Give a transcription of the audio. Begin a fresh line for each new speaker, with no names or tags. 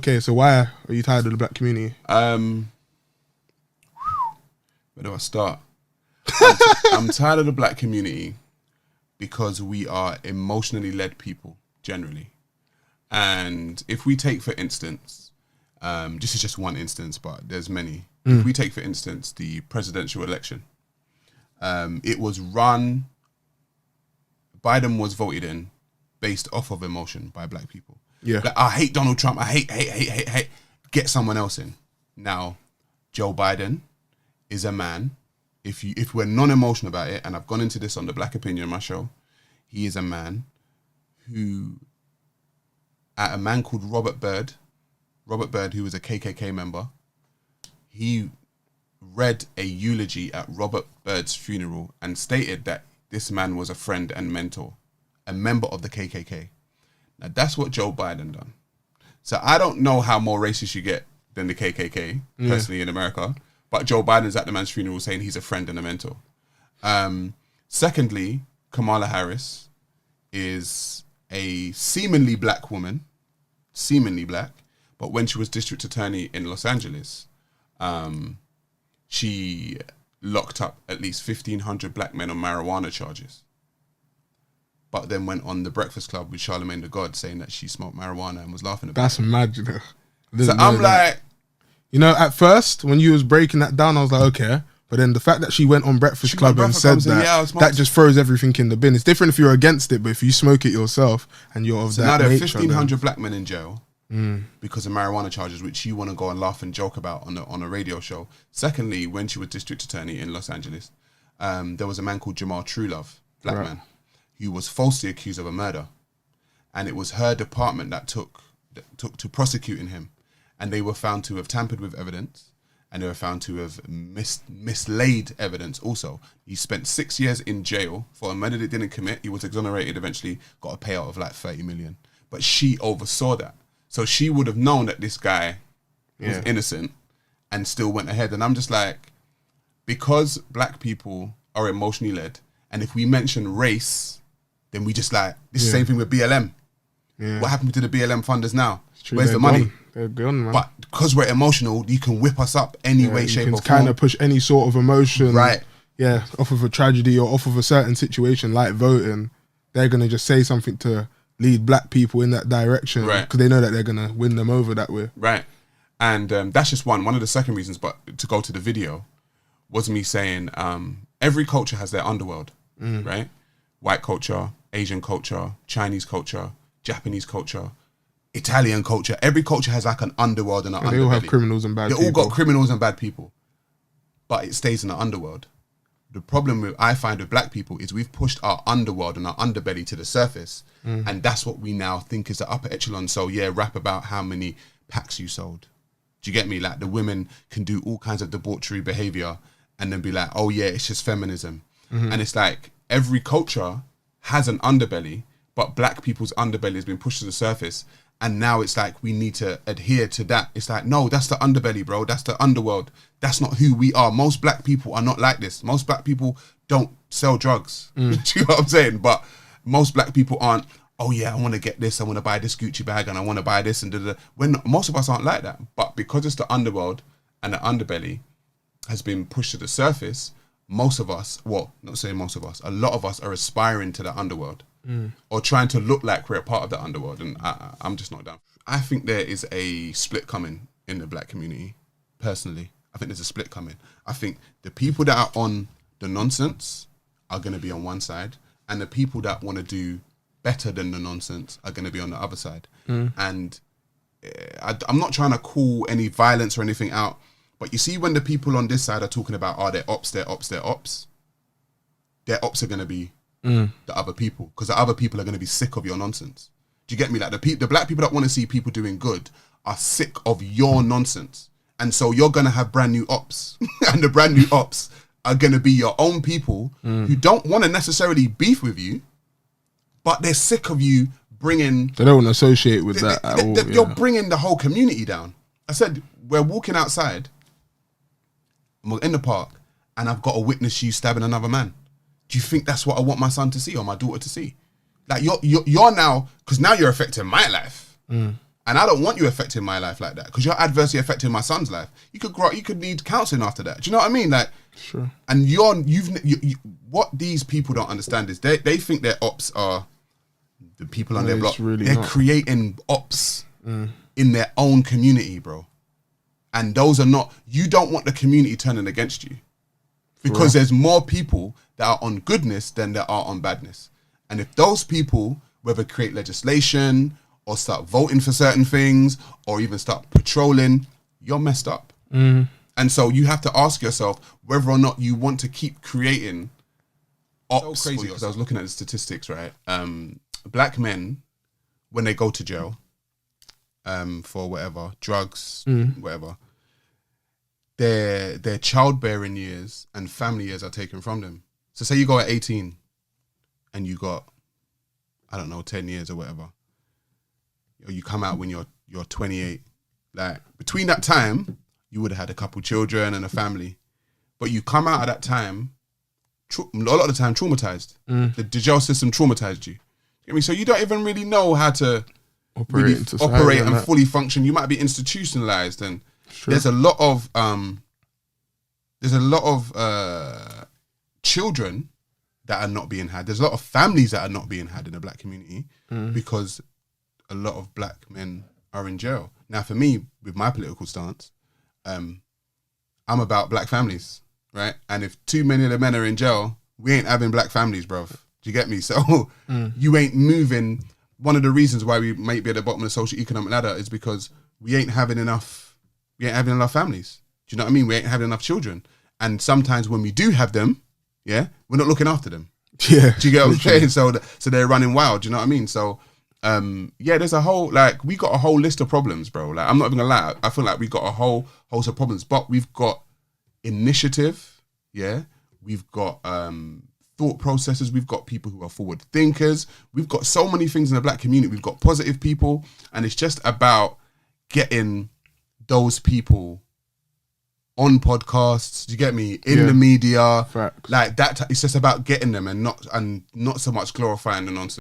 Okay, so why are you tired of the black community?
Where do I start? I'm tired of the black community because we are emotionally led people generally. And if we take, for instance, this is just one instance, but there's many. If we take, for instance, the presidential election, it was run, Biden was voted in based off of emotion by black people.
Yeah.
Like, I hate Donald Trump. I hate. Get someone else in. Now, Joe Biden is a man. If we're non-emotional about it, and I've gone into this on the Black Opinion, my show, he is a man who, a man called Robert Byrd, who was a KKK member, he read a eulogy at Robert Byrd's funeral and stated that this man was a friend and mentor, a member of the KKK. Now, that's what Joe Biden done. So I don't know how more racist you get than the KKK, personally, in America. But Joe Biden's at the man's funeral saying he's a friend and a mentor. Secondly, Kamala Harris is a seemingly black woman, but when she was district attorney in Los Angeles, she locked up at least 1,500 black men on marijuana charges. But then went on the Breakfast Club with Charlemagne the God saying that she smoked marijuana and was laughing about it.
That's mad, you know.
So I'm like...
You know, at first, when you was breaking that down, I was like, okay. But then the fact that she went on Breakfast Club and said that, that just throws everything in the bin. It's different if you're against it, but if you smoke it yourself and you're of that nature... So now there are 1,500 black men in jail because of marijuana charges, which you want to go and laugh and joke about on a radio show. Secondly, when she was district attorney in Los Angeles, there was a man called Jamal Truelove, black man, who was falsely accused of a murder. And it was her department that took to prosecuting him. And they were found to have tampered with evidence, and they were found to have mislaid evidence also. He spent 6 years in jail for a murder that didn't commit. He was exonerated, eventually got a payout of like 30 million. But she oversaw that. So she would have known that this guy was innocent and still went ahead. And I'm just like, because black people are emotionally led, and if we mention race, then we just like, this is the same thing with BLM. Yeah. What happened to the BLM funders now? Where's the money? They're gone, man.
But because we're emotional, you can whip us up any way, shape, or form. You can kind
of push any sort of emotion.
Right.
Yeah, off of a tragedy or off of a certain situation like voting. They're going to just say something to lead black people in that direction. Right. Because they know that they're going to win them over that way.
Right. And that's just one. One of the second reasons, but to go to the video, was me saying every culture has their underworld, right? White culture, Asian culture, Chinese culture, Japanese culture, Italian culture. Every culture has like an underworld and an underbelly. They all have
criminals and bad people.
They all got criminals and bad people. But it stays in the underworld. The problem I find with black people is we've pushed our underworld and our underbelly to the surface. And that's what we now think is the upper echelon. So yeah, rap about how many packs you sold. Do you get me? Like the women can do all kinds of debauchery behavior and then be like, oh yeah, it's just feminism. And it's like every culture has an underbelly, but black people's underbelly has been pushed to the surface. And now it's like we need to adhere to that. It's like, no, that's the underbelly, bro. That's the underworld. That's not who we are. Most black people are not like this. Most black people don't sell drugs. Do you know what I'm saying? But most black people aren't, oh yeah, I want to get this. I want to buy this Gucci bag and I want to buy this and da-da-da. Most of us aren't like that. But because it's the underworld and the underbelly has been pushed to the surface, most of us, well, not saying most of us, a lot of us are aspiring to the underworld. Or trying to look like we're a part of the underworld, and I'm just not down. I think there is a split coming in the black community, personally. I think there's a split coming. I think the people that are on the nonsense are going to be on one side, and the people that want to do better than the nonsense are going to be on the other side. And I'm not trying to call any violence or anything out, but you see when the people on this side are talking about, they're ops, their ops are going to be the other people, because the other people are going to be sick of your nonsense. Do you get me? Like the black people that want to see people doing good are sick of your nonsense, and so you're going to have brand new ops, and the brand new ops are going to be your own people who don't want to necessarily beef with you, but they're sick of you bringing.
They don't want to associate with that at all.
You're bringing the whole community down. I said we're walking outside, we're in the park, and I've got to witness you stabbing another man. Do you think that's what I want my son to see or my daughter to see? Like you're now, because now you're affecting my life. And And I don't want you affecting my life like that because you're adversely affecting my son's life. You could need counselling after that. Do you know what I mean? Like,
sure.
And what these people don't understand is they think their ops are the people on their block.
Really
They're
not.
creating ops in their own community, bro. And those are not. You don't want the community turning against you because there's more people that are on goodness than there are on badness. And if those people, whether create legislation or start voting for certain things or even start patrolling, you're messed up. And so you have to ask yourself whether or not you want to keep creating ops. So crazy because I was looking at the statistics, right? Black men, when they go to jail for whatever, drugs, whatever, their childbearing years and family years are taken from them. So say you go at 18 and you got, I don't know, 10 years or whatever. Or you come out when you're 28. Like, between that time, you would have had a couple children and a family. But you come out at that time, a lot of the time, traumatized. The jail system traumatized you. I mean, so you don't even really know how to operate and fully function. You might be institutionalized, and there's a lot of children that are not being had. There's a lot of families that are not being had in the black community because a lot of black men are in jail. Now, for me, with my political stance, I'm about black families, right? And if too many of the men are in jail, we ain't having black families, bruv. Do you get me? So you ain't moving. One of the reasons why we might be at the bottom of the social economic ladder is because we ain't having enough families. Do you know what I mean? We ain't having enough children. And sometimes when we do have them, we're not looking after them.
Yeah.
Do you get what I'm saying? So they're running wild. Do you know what I mean? So there's a whole, like, we got a whole list of problems, bro. Like, I'm not even gonna lie. I feel like we got a whole host of problems, but we've got initiative. Yeah. We've got thought processes. We've got people who are forward thinkers. We've got so many things in the black community. We've got positive people, and it's just about getting those people on podcasts. Do you get me? In the media.
Facts.
Like that. It's just about getting them and not so much glorifying the nonsense.